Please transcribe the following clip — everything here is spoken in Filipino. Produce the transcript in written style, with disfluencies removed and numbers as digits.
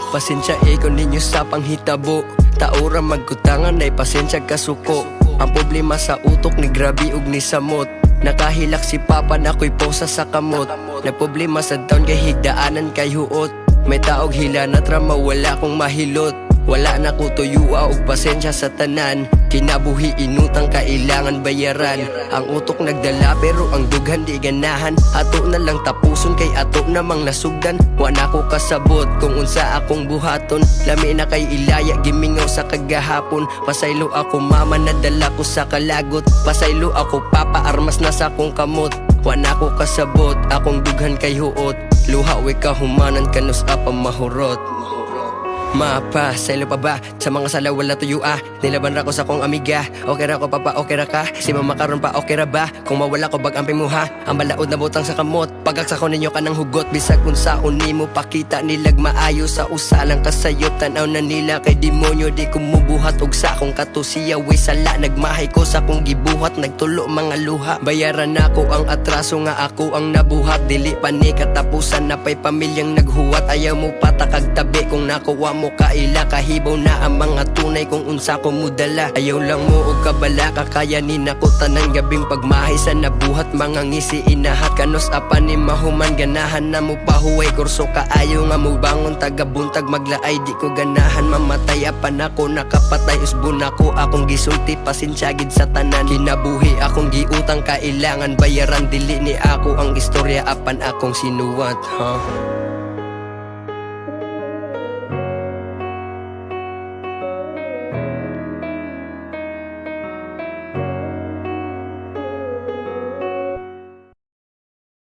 Pasensya ko ninyo sa panghitabo, taura magkutangan ay pasensya kasuko. Ang problema sa utok ni grabe ug ni samot, nakahilak si papa na ko'y posa sa kamot. Nagproblema sa taon kay higdaanan kay huot, may taog hila na trama wala kong mahilot. Wala na ko tuyua og pasensya sa tanan, kinabuhi inutang kailangan bayaran. Ang utok nagdala pero ang dughan di ganahan, ato na lang tapuson kay ato namang nasugdan. Wala ko kasabot kung unsa akong buhaton, lami na kay ilaya gimingaw sa kagahapon. Pasaylo ako mama nadala ko sa kalagot, pasaylo ako papa armas na sa akong kamot. Wala ko kasabot akong dughan kay huot, luha we kahumanan kanus apa mahurot. Mapa, sa'yo pa ba? Sa mga sala wala tuyo nilaban ra ko sa kong amiga. Okay ra ko papa, okay ra ka? Si mama karon pa, okay ra ba? Kung mawala ko bag-amping mo ha, ang balaod na butang sa kamot, pagaksa ko ninyo ka ng hugot. Bisag kung saon nimo pakita nilag maayo sa usalang kasayot. Tanaw na nila kay demonyo di ko mubuhat og sa akong katusiya. Way sala, nagmahay ko sa kong gibuhat, nagtulo mga luha. Bayaran nako ang atraso nga ako ang nabuhat, dili pa ni katapusan na pay pamilyang naghuwat. Ayaw mo patakag tabi kung nakuha mo kaila, kahibaw na ang mga tunay kung unsa ko mudala. Ayaw lang mo og kabala, kakayanin ako tanang gabing pagmahay sa nabuhat. Mga ngisi inahat kanos apan ni mahuman, ganahan na mo pahuway kurso kaayo nga mo bangon tagabuntag maglaay. Di ko ganahan mamatay apan ako nakapatay usbon ako akong gisulti pasinsyagid sa tanan. Kinabuhi akong giutang kailangan bayaran, dili ni ako ang istorya apan akong sinuwat